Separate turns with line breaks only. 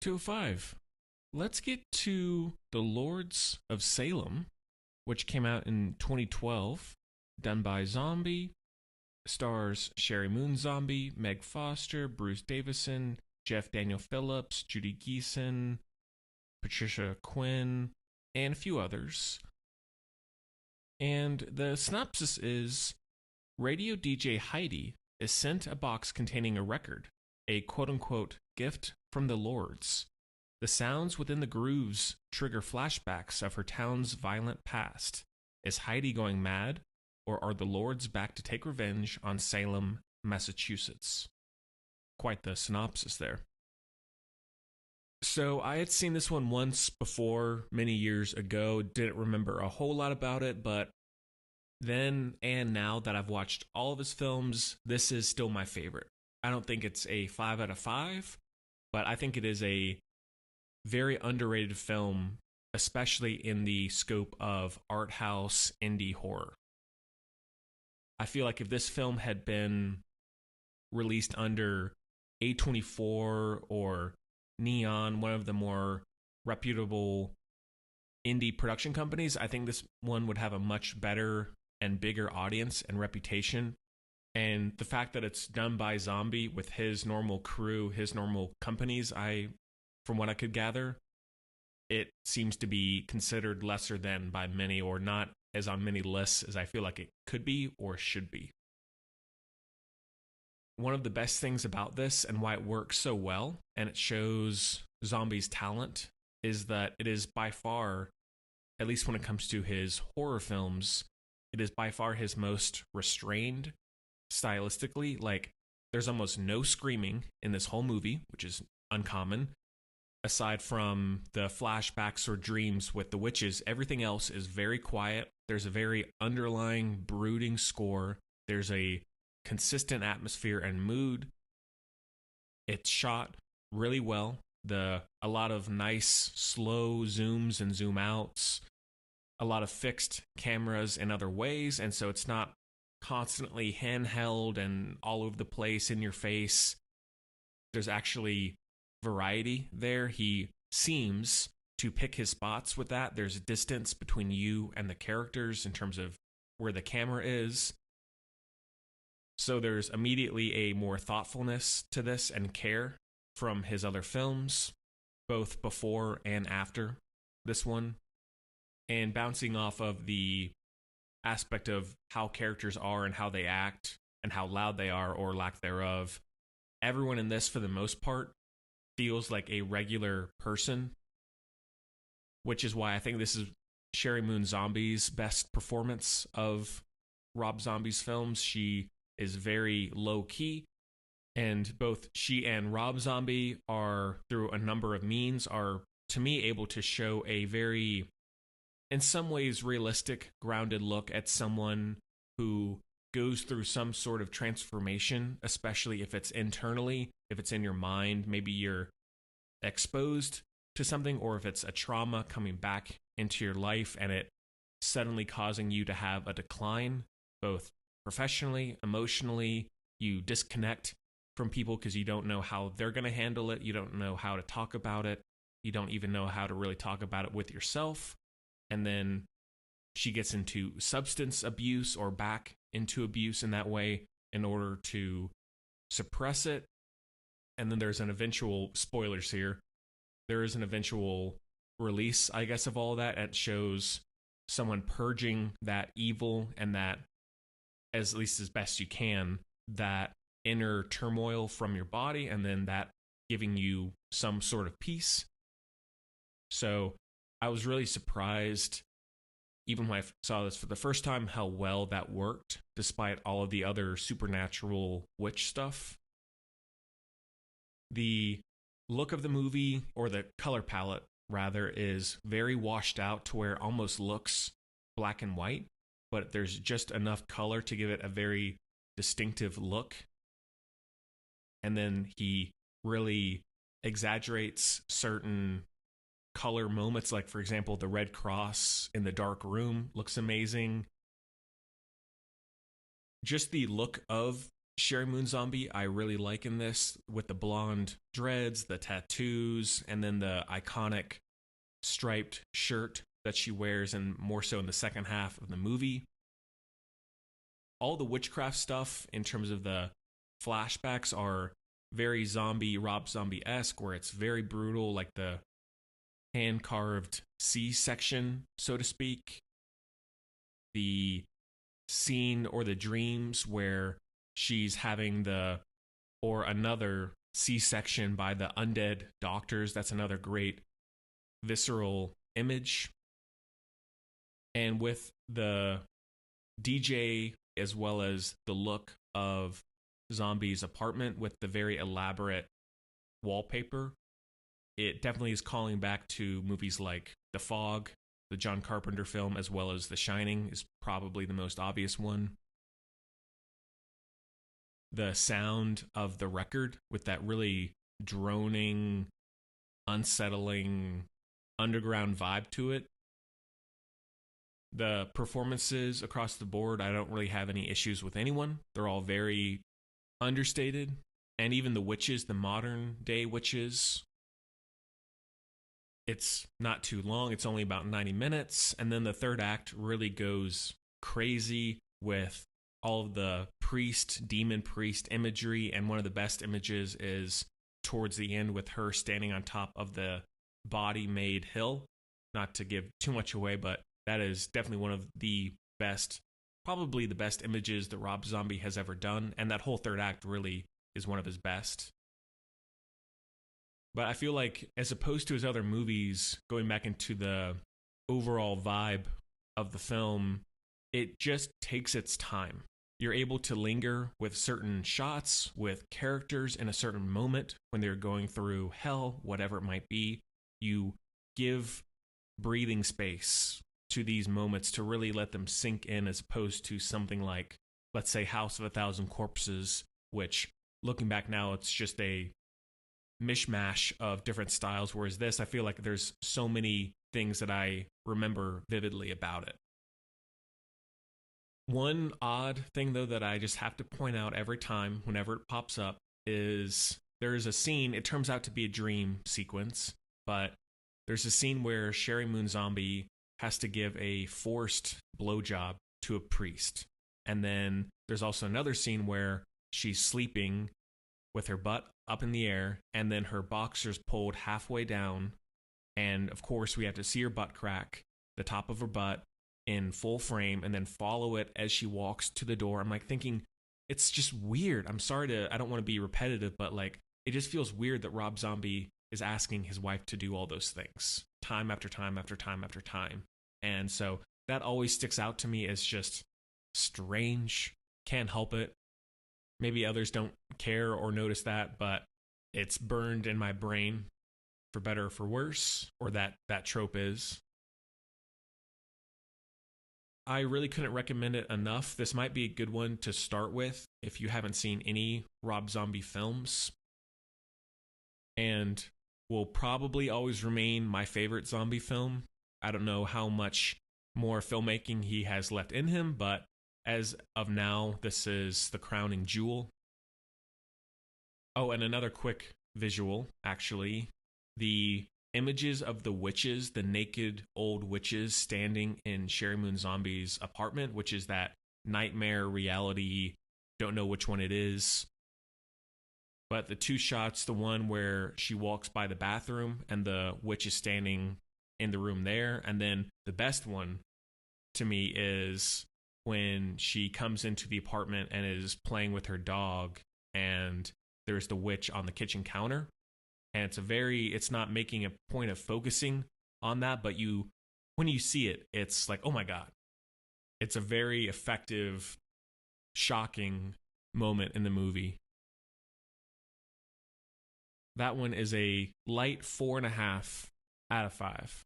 205. Let's get to The Lords of Salem, which came out in 2012, done by Zombie, stars Sherry Moon Zombie, Meg Foster, Bruce Davison, Jeff Daniel Phillips, Judy Geeson, Patricia Quinn, and a few others. And the synopsis is radio DJ Heidi is sent a box containing a record, a quote-unquote gift from the Lords. The sounds within the grooves trigger flashbacks of her town's violent past. Is Heidi going mad, or are the Lords back to take revenge on Salem, Massachusetts? Quite the synopsis there. So I had seen this one once before, many years ago, didn't remember a whole lot about it, but then and now that I've watched all of his films, this is still my favorite. I don't think it's a 5 out of 5, but I think it is a very underrated film, especially in the scope of art house indie horror. I feel like if this film had been released under A24 or Neon, one of the more reputable indie production companies, I think this one would have a much better and bigger audience and reputation. And the fact that it's done by Zombie with his normal crew, his normal companies, from what I could gather, it seems to be considered lesser than by many, or not as on many lists as I feel like it could be or should be. One of the best things about this and why it works so well, and it shows Zombie's talent, is that it is by far, at least when it comes to his horror films, it is by far his most restrained stylistically. Like, there's almost no screaming in this whole movie, which is uncommon. Aside from the flashbacks or dreams with the witches, everything else is very quiet. There's a very underlying, brooding score. There's a consistent atmosphere and mood. It's shot really well. A lot of nice, slow zooms and zoom outs. A lot of fixed cameras in other ways, and so it's not constantly handheld and all over the place in your face. There's actually variety there. He seems to pick his spots with that. There's a distance between you and the characters in terms of where the camera is. So there's immediately a more thoughtfulness to this and care from his other films, both before and after this one. And bouncing off of the aspect of how characters are and how they act and how loud they are or lack thereof, everyone in this, for the most part, feels like a regular person, which is why I think this is Sherry Moon Zombie's best performance of Rob Zombie's films. She is very low-key, and both she and Rob Zombie are, through a number of means, are, to me, able to show a very, in some ways, realistic, grounded look at someone who goes through some sort of transformation, especially if it's internally, if it's in your mind, maybe you're exposed to something, or if it's a trauma coming back into your life and it suddenly causing you to have a decline, both professionally, emotionally. You disconnect from people because you don't know how they're going to handle it. You don't know how to talk about it. You don't even know how to really talk about it with yourself. And then she gets into substance abuse or back into abuse in that way in order to suppress it. And then there's an eventual, spoilers here, there is an eventual release, I guess, of all that. It shows someone purging that evil and that, as least as best you can, that inner turmoil from your body, and then that giving you some sort of peace. So I was really surprised, even when I saw this for the first time, how well that worked, despite all of the other supernatural witch stuff. The look of the movie, or the color palette, rather, is very washed out to where it almost looks black and white, but there's just enough color to give it a very distinctive look. And then he really exaggerates certain color moments, like, for example, the red cross in the dark room looks amazing. Just the look of Sherry Moon Zombie, I really like in this with the blonde dreads, the tattoos, and then the iconic striped shirt that she wears, and more so in the second half of the movie. All the witchcraft stuff in terms of the flashbacks are very Rob Zombie esque, where it's very brutal, like the hand carved C section, so to speak. The scene or the dreams where she's having another C-section by the undead doctors. That's another great visceral image. And with the DJ as well as the look of Zombie's apartment with the very elaborate wallpaper, it definitely is calling back to movies like The Fog, the John Carpenter film, as well as The Shining is probably the most obvious one. The sound of the record with that really droning, unsettling, underground vibe to it. The performances across the board, I don't really have any issues with anyone. They're all very understated. And even the witches, the modern day witches, it's not too long. It's only about 90 minutes. And then the third act really goes crazy with all of the demon priest imagery. And one of the best images is towards the end with her standing on top of the body-made hill. Not to give too much away, but that is definitely one of the best, probably the best images that Rob Zombie has ever done. And that whole third act really is one of his best. But I feel like, as opposed to his other movies, going back into the overall vibe of the film, it just takes its time. You're able to linger with certain shots, with characters in a certain moment when they're going through hell, whatever it might be. You give breathing space to these moments to really let them sink in, as opposed to something like, let's say, House of a Thousand Corpses, which, looking back now, it's just a mishmash of different styles, whereas this, I feel like there's so many things that I remember vividly about it. One odd thing, though, that I just have to point out every time whenever it pops up is there's a scene, it turns out to be a dream sequence, but there's a scene where Sherry Moon Zombie has to give a forced blowjob to a priest. And then there's also another scene where she's sleeping with her butt up in the air, and then her boxers pulled halfway down. And of course, we have to see her butt crack, the top of her butt in full frame, and then follow it as she walks to the door. I'm like thinking, it's just weird. I don't want to be repetitive, but like, it just feels weird that Rob Zombie is asking his wife to do all those things time after time after time after time. And so that always sticks out to me as just strange. Can't help it. Maybe others don't care or notice that, but it's burned in my brain, for better or for worse, or that trope is. I really couldn't recommend it enough. This might be a good one to start with if you haven't seen any Rob Zombie films. And will probably always remain my favorite zombie film. I don't know how much more filmmaking he has left in him, but as of now, this is the crowning jewel. Oh, and another quick visual, actually. The images of the witches, the naked old witches standing in Sherry Moon Zombie's apartment, which is that nightmare reality, don't know which one it is. But the two shots, the one where she walks by the bathroom and the witch is standing in the room there, and then the best one to me is when she comes into the apartment and is playing with her dog, and there's the witch on the kitchen counter. And it's not making a point of focusing on that, but when you see it, it's like, oh my God. It's a very effective, shocking moment in the movie. That one is a light 4.5 out of 5.